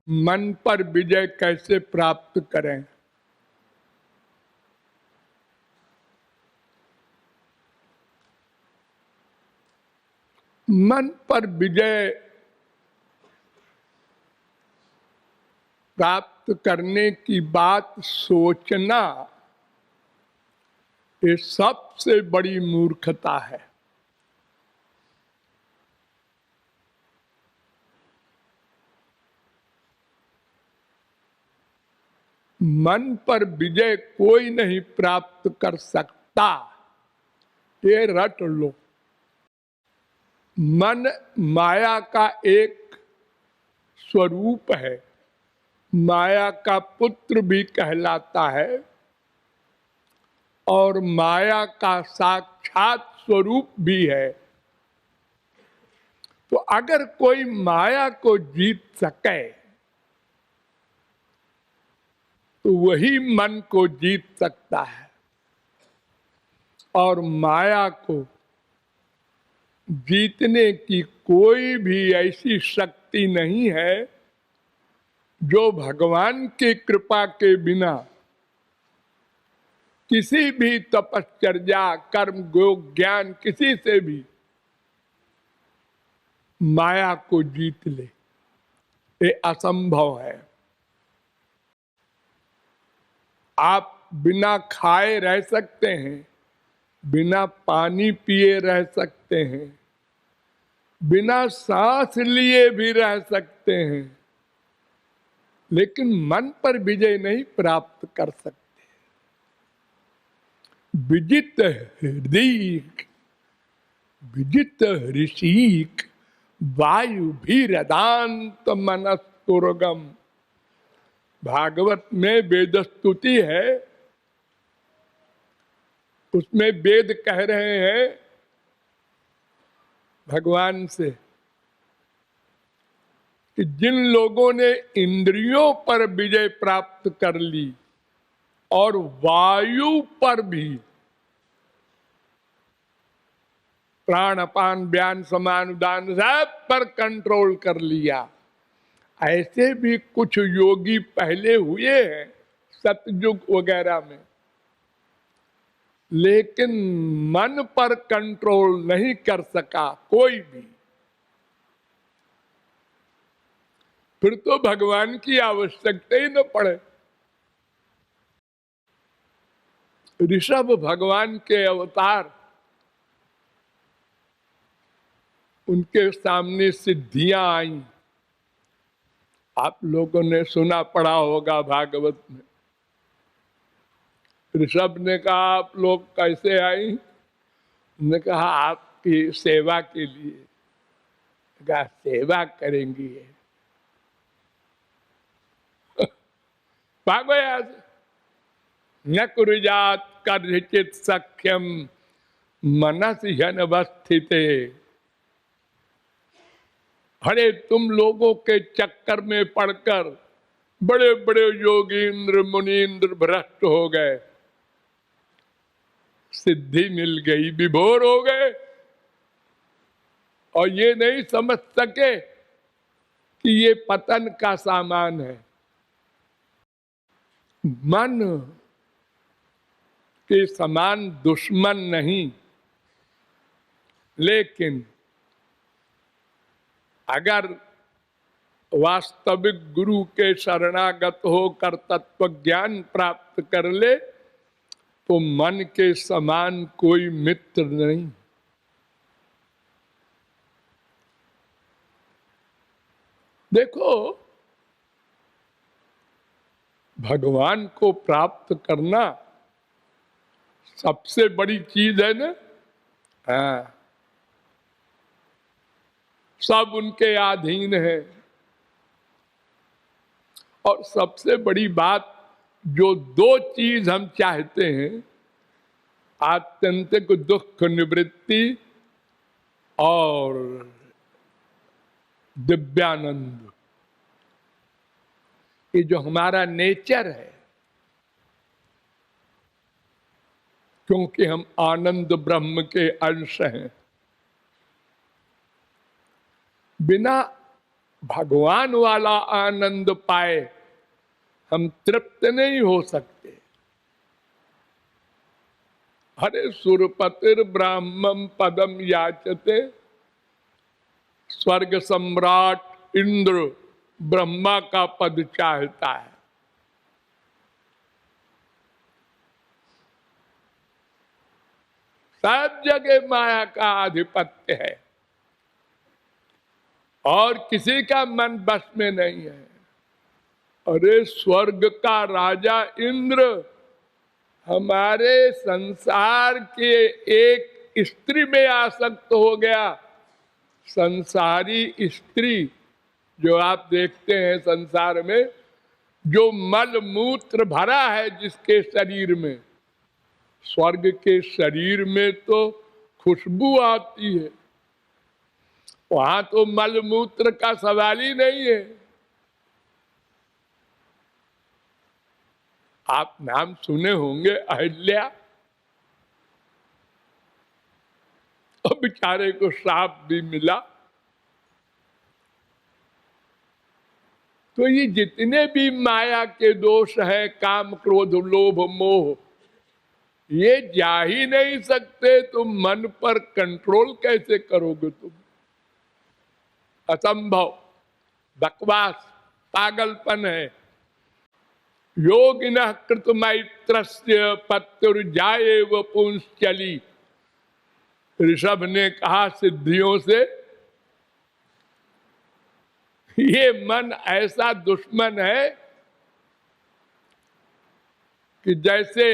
मन पर विजय कैसे प्राप्त करें। मन पर विजय प्राप्त करने की बात सोचना ये सबसे बड़ी मूर्खता है। मन पर विजय कोई नहीं प्राप्त कर सकता, ये रट लो। मन माया का एक स्वरूप है, माया का पुत्र भी कहलाता है और माया का साक्षात स्वरूप भी है। तो अगर कोई माया को जीत सके तो वही मन को जीत सकता है। और माया को जीतने की कोई भी ऐसी शक्ति नहीं है जो भगवान की कृपा के बिना किसी भी तपश्चर्या, कर्म, योग, ज्ञान किसी से भी माया को जीत ले, ये असंभव है। आप बिना खाए रह सकते हैं, बिना पानी पिए रह सकते हैं, बिना सांस लिए भी रह सकते हैं, लेकिन मन पर विजय नहीं प्राप्त कर सकते। विजित हृदय विजित ऋषिक वायु भी रदांत मनस्तुर्गम। भागवत में वेद स्तुति है, उसमें वेद कह रहे हैं भगवान से कि जिन लोगों ने इंद्रियों पर विजय प्राप्त कर ली और वायु पर भी, प्राण अपान व्यान समान उदान सब पर कंट्रोल कर लिया, ऐसे भी कुछ योगी पहले हुए हैं सतयुग वगैरह में, लेकिन मन पर कंट्रोल नहीं कर सका कोई भी। फिर तो भगवान की आवश्यकता ही न पड़े। ऋषभ भगवान के अवतार, उनके सामने सिद्धियां आई, आप लोगों ने सुना पढ़ा होगा भागवत में। ऋषभ ने कहा आप लोग कैसे आई? उन्होंने कहा आपकी सेवा के लिए। कहा सेवा करेंगी? भागो यहाँ से। न कुरुजात कर्हिचित सख्यम मनस ह्यनवस्थिते। अरे तुम लोगों के चक्कर में पड़कर बड़े बड़े योगींद्र मुनींद्र भ्रष्ट हो गए, सिद्धि मिल गई, विभोर हो गए और ये नहीं समझ सके कि ये पतन का सामान है। मन के समान दुश्मन नहीं, लेकिन अगर वास्तविक गुरु के शरणागत होकर तत्व ज्ञान प्राप्त कर ले तो मन के समान कोई मित्र नहीं। देखो, भगवान को प्राप्त करना सबसे बड़ी चीज है ना। हाँ, सब उनके अधीन है। और सबसे बड़ी बात, जो दो चीज हम चाहते हैं, आत्यंतिक दुख निवृत्ति और दिव्यानंद, ये जो हमारा नेचर है, क्योंकि हम आनंद ब्रह्म के अंश हैं, बिना भगवान वाला आनंद पाए हम तृप्त नहीं हो सकते। हरे सुरपतिर ब्राह्मम पदम याचते, स्वर्ग सम्राट इंद्र ब्रह्मा का पद चाहता है। सब जगह माया का आधिपत्य है और किसी का मन बस में नहीं है। अरे स्वर्ग का राजा इंद्र हमारे संसार के एक स्त्री में आसक्त हो गया। संसारी स्त्री जो आप देखते हैं संसार में, जो मल मूत्र भरा है जिसके शरीर में, स्वर्ग के शरीर में तो खुशबू आती है, वहां तो मल मूत्र का सवाल ही नहीं है। आप नाम सुने होंगे अहिल्या, और बेचारे को श्राप भी मिला। तो ये जितने भी माया के दोष हैं, काम क्रोध लोभ मोह, ये जा ही नहीं सकते। तुम मन पर कंट्रोल कैसे करोगे? तुम असंभव, बकवास, पागलपन है। योगिनः कृतमैत्रस्य पत्युर्जाये वपुंश्चली। ऋषभ ने कहा सिद्धियों से, ये मन ऐसा दुश्मन है कि जैसे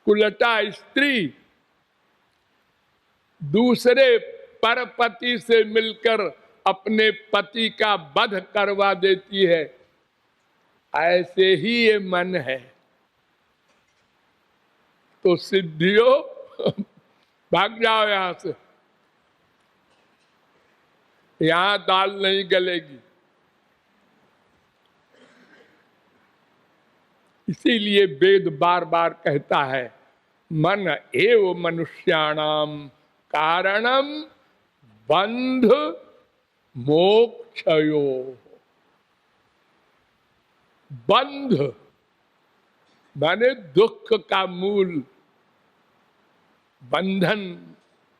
कुलटा स्त्री दूसरे परपति से मिलकर अपने पति का वध करवा देती है, ऐसे ही ये मन है। तो सिद्धियों भाग जाओ यहां से, यहां दाल नहीं गलेगी। इसीलिए वेद बार बार कहता है, मन एव मनुष्याणाम कारणम बंध मोक्षयो। बंध माने दुख का मूल, बंधन।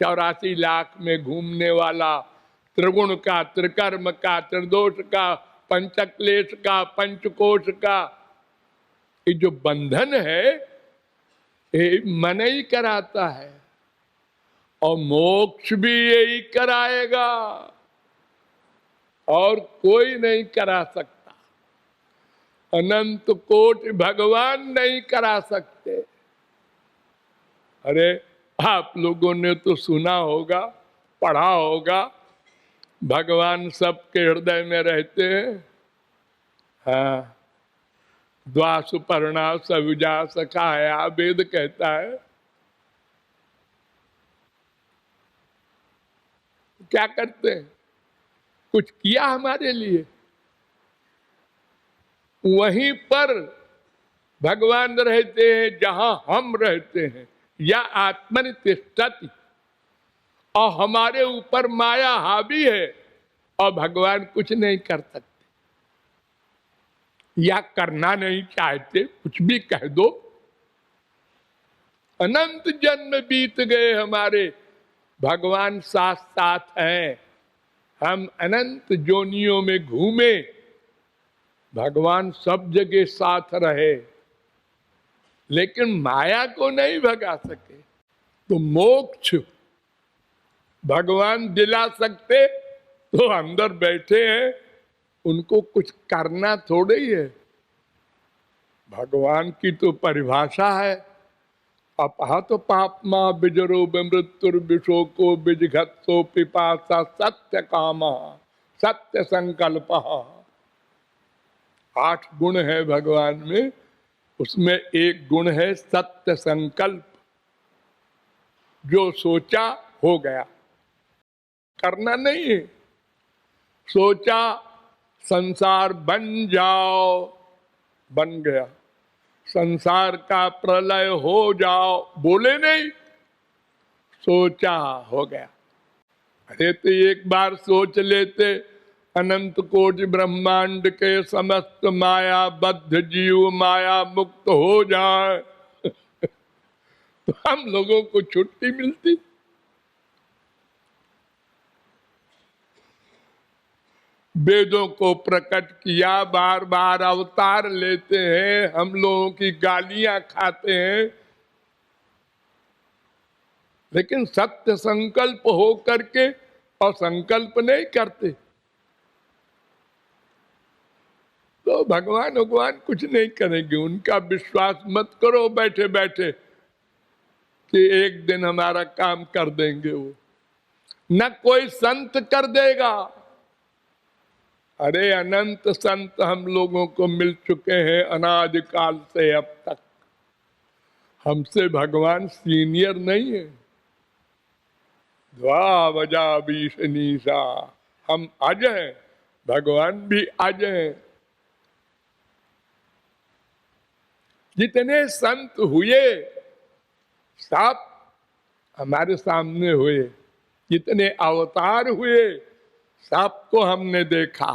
84 लाख में घूमने वाला, त्रिगुण का, त्रिकर्म का, त्रिदोष का, पंचक्लेश का, पंचकोश का, ये जो बंधन है ये मन ही कराता है, और मोक्ष भी यही कराएगा, और कोई नहीं करा सकता। अनंत कोटि भगवान नहीं करा सकते। अरे आप लोगों ने तो सुना होगा, पढ़ा होगा, भगवान सबके हृदय में रहते हैं। हाँ, द्वासुपर्णा सविजा सखाया, वेद कहता है। क्या करते हैं? कुछ किया हमारे लिए? वहीं पर भगवान रहते हैं जहां हम रहते हैं, या आत्मनि तिष्ठति, और हमारे ऊपर माया हावी है और भगवान कुछ नहीं कर सकते, या करना नहीं चाहते, कुछ भी कह दो। अनंत जन्म बीत गए हमारे, भगवान साथ साथ हैं। हम अनंत जोनियों में घूमे, भगवान सब जगह साथ रहे, लेकिन माया को नहीं भगा सके। तो मोक्ष भगवान दिला सकते तो अंदर बैठे हैं, उनको कुछ करना थोड़े ही है। भगवान की तो परिभाषा है, अपहत पापमा बिजरो मृत्युर विशोको विजघत्सो पिपासा सत्य काम सत्य संकल्प। 8 गुण है भगवान में, उसमें एक गुण है सत्य संकल्प। जो सोचा हो गया, करना नहीं है। सोचा संसार बन जाओ, बन गया। संसार का प्रलय हो जाओ, बोले नहीं, सोचा हो गया। अरे तो एक बार सोच लेते अनंत कोटि ब्रह्मांड के समस्त माया बद्ध जीव माया मुक्त हो जाए तो हम लोगों को छुट्टी मिलती। वेदों को प्रकट किया, बार बार अवतार लेते हैं, हम लोगों की गालियां खाते हैं, लेकिन सत्य संकल्प हो करके और संकल्प नहीं करते तो भगवान कुछ नहीं करेंगे। उनका विश्वास मत करो बैठे बैठे कि एक दिन हमारा काम कर देंगे, वो न कोई संत कर देगा। अरे अनंत संत हम लोगों को मिल चुके हैं अनादिकाल से अब तक। हमसे भगवान सीनियर नहीं है। द्वावजा बीसनीसा, हम आज हैं, भगवान भी आज हैं। जितने संत हुए सब हमारे सामने हुए, जितने अवतार हुए सबको हमने देखा,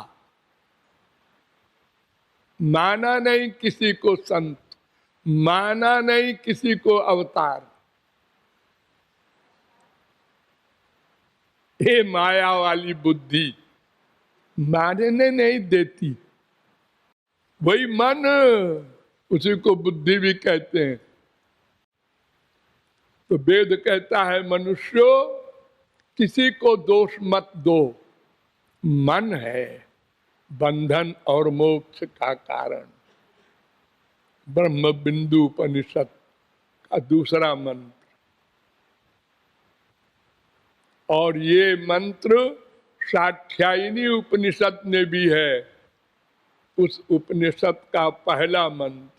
माना नहीं किसी को संत, माना नहीं किसी को अवतार। ये माया वाली बुद्धि मानने नहीं देती। वही मन, उसी को बुद्धि भी कहते हैं। तो वेद कहता है मनुष्यों किसी को दोष मत दो, मन है बंधन और मोक्ष का कारण। ब्रह्म बिंदु उपनिषद का दूसरा मंत्र। और ये मंत्र साख्यायिनी उपनिषद में भी है, उस उपनिषद का पहला मंत्र।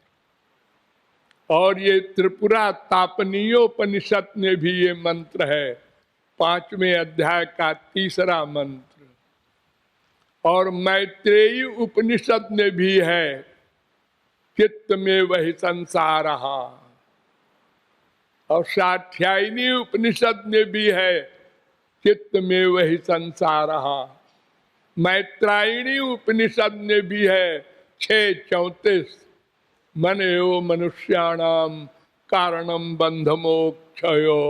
और ये त्रिपुरा तापनीयोपनिषद में भी ये मंत्र है, 5वें अध्याय का तीसरा मंत्र। और मैत्रेयी उपनिषद में भी है, चित्त में वही संसार। और साख्यायिनी उपनिषद में भी है, चित्त में वही संसार। मैत्रायणी उपनिषद में भी है 6:34, मन एव मनुष्याणाम कारणम बंध मोक्षयो।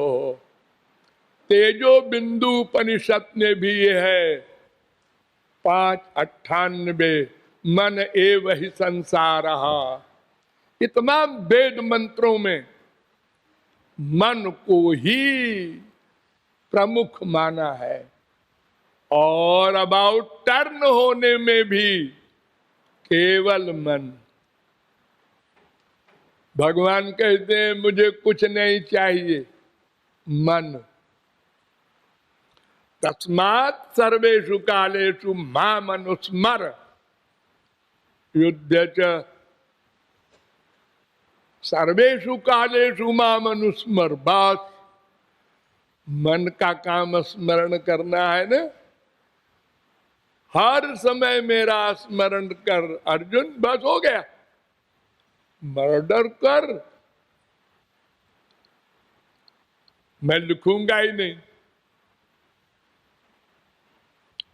तेजो बिंदु उपनिषद में भी ये है 5:98, मन एव ही संसार। ये तमाम वेद मंत्रों में मन को ही प्रमुख माना है। और अबाउट टर्न होने में भी केवल मन। भगवान कहते हैं मुझे कुछ नहीं चाहिए, मन। तस्मात् सर्वेषु कालेषु माम अनुस्मर युद्ध च। सर्वेषु कालेषु माम अनुस्मर, बस मन का काम स्मरण करना है ना। हर समय मेरा स्मरण कर अर्जुन, बस हो गया। मर्डर कर, मैं लिखूंगा ही नहीं।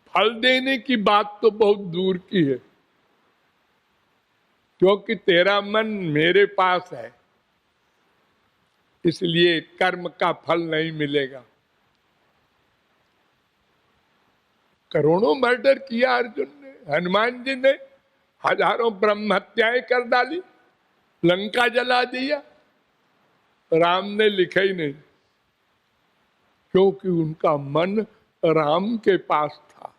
फल देने की बात तो बहुत दूर की है, क्योंकि तेरा मन मेरे पास है, इसलिए कर्म का फल नहीं मिलेगा। करोड़ों मर्डर किया अर्जुन ने, हनुमान जी ने हजारों ब्रह्म हत्याएं कर डाली, लंका जला दिया। राम ने लिखा ही नहीं, क्योंकि उनका मन राम के पास था।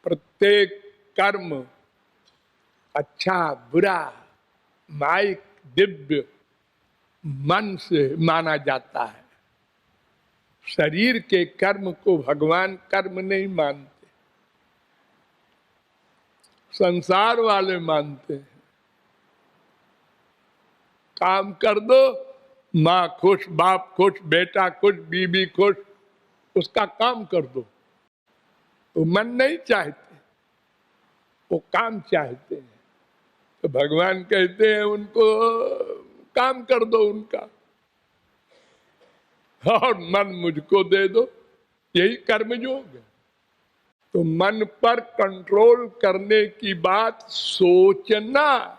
प्रत्येक कर्म अच्छा बुरा माइक दिव्य मन से माना जाता है। शरीर के कर्म को भगवान कर्म नहीं मानते, संसार वाले मानते हैं। काम कर दो, माँ खुश, बाप खुश, बेटा खुश, बीबी खुश, उसका काम कर दो। तो मन नहीं चाहते, वो काम चाहते हैं। तो भगवान कहते हैं उनको काम कर दो उनका, और मन मुझको दे दो। यही कर्मयोग है। तो मन पर कंट्रोल करने की बात सोचना,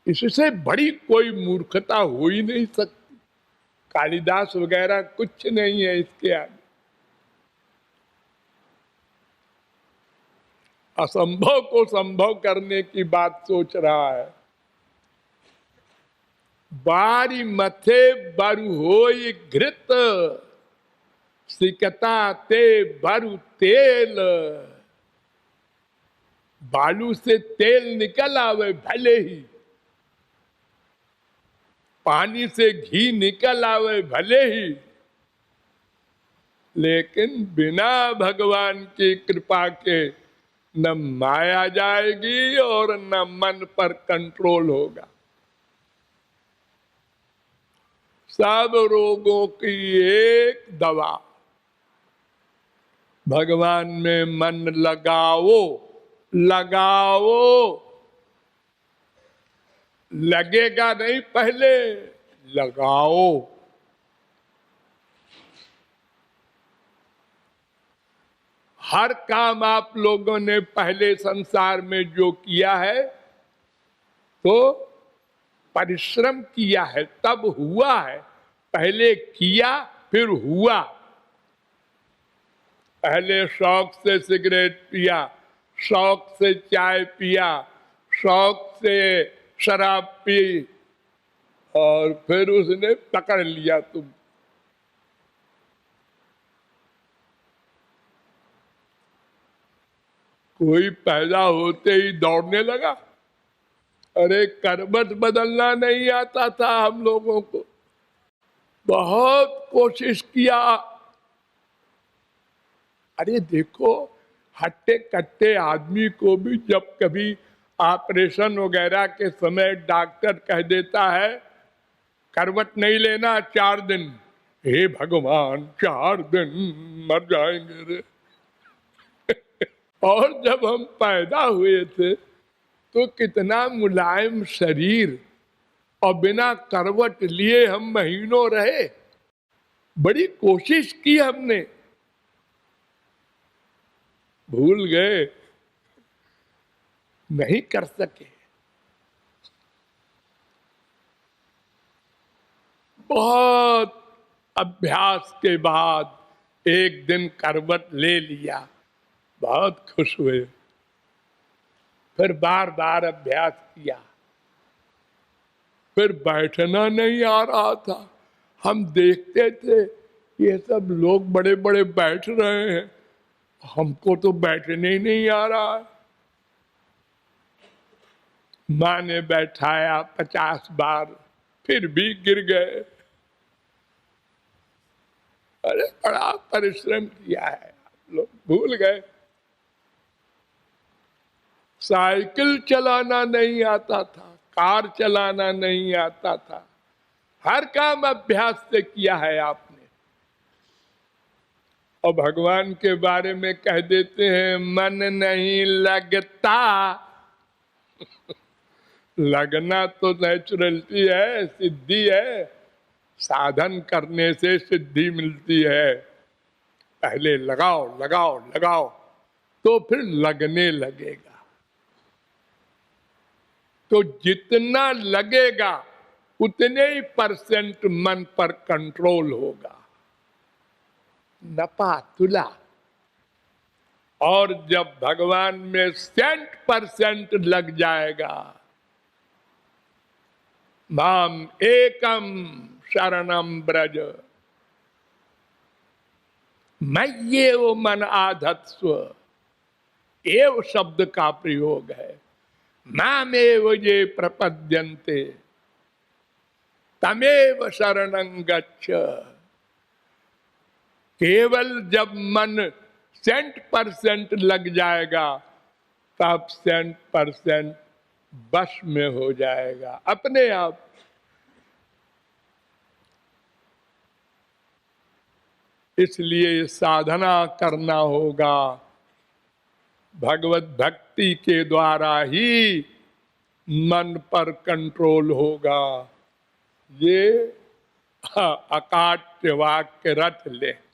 इससे बड़ी कोई मूर्खता हो ही नहीं सकती। कालिदास वगैरह कुछ नहीं है इसके आगे। असंभव को संभव करने की बात सोच रहा है। बारी मथे बरु होई घृत, सिकता ते बरु तेल। बालू से तेल निकल आवे भले ही, पानी से घी निकल आवे भले ही, लेकिन बिना भगवान की कृपा के न माया जाएगी और न मन पर कंट्रोल होगा। सब रोगों की एक दवा, भगवान में मन लगाओ। लगाओ, लगेगा नहीं, पहले लगाओ। हर काम आप लोगों ने पहले संसार में जो किया है तो परिश्रम किया है, तब हुआ है। पहले किया फिर हुआ। पहले शौक से सिगरेट पिया, शौक से चाय पिया, शौक से शराब पी, और फिर उसने पकड़ लिया तुम। कोई पैदा होते ही दौड़ने लगा। अरे करवट बदलना नहीं आता था हम लोगों को, बहुत कोशिश किया। अरे देखो, हट्टे कट्टे आदमी को भी जब कभी ऑपरेशन वगैरह के समय डॉक्टर कह देता है करवट नहीं लेना 4 दिन, हे भगवान 4 दिन मर जाएंगे रे। और जब हम पैदा हुए थे तो कितना मुलायम शरीर, और बिना करवट लिए हम महीनों रहे। बड़ी कोशिश की हमने, भूल गए, नहीं कर सके। बहुत अभ्यास के बाद एक दिन करवट ले लिया, बहुत खुश हुए। फिर बार बार अभ्यास किया, फिर बैठना नहीं आ रहा था। हम देखते थे ये सब लोग बड़े बड़े बैठ रहे हैं, हमको तो बैठने ही नहीं आ रहा है। माँ ने बैठाया 50 बार, फिर भी गिर गए। अरे बड़ा परिश्रम किया है, आप लोग भूल गए। साइकिल चलाना नहीं आता था, कार चलाना नहीं आता था, हर काम अभ्यास से किया है आपने। और भगवान के बारे में कह देते हैं मन नहीं लगता। लगना तो नेचुरलिटी है, सिद्धि है, साधन करने से सिद्धि मिलती है। पहले लगाओ लगाओ लगाओ तो फिर लगने लगेगा। तो जितना लगेगा उतने ही % मन पर कंट्रोल होगा, नपा तुला। और जब भगवान में 100% लग जाएगा, माम एकम शरणम ब्रज, मय्येव मन आधत्स्व, एव शब्द का प्रयोग है। मामेव ये प्रपद्यन्ते तमेव शरणं गच्छ। केवल जब मन 100% लग जाएगा तब 100% बस में हो जाएगा अपने आप। इसलिए साधना करना होगा, भगवत भक्ति के द्वारा ही मन पर कंट्रोल होगा। ये अकाट्य वाक्य रथ ले।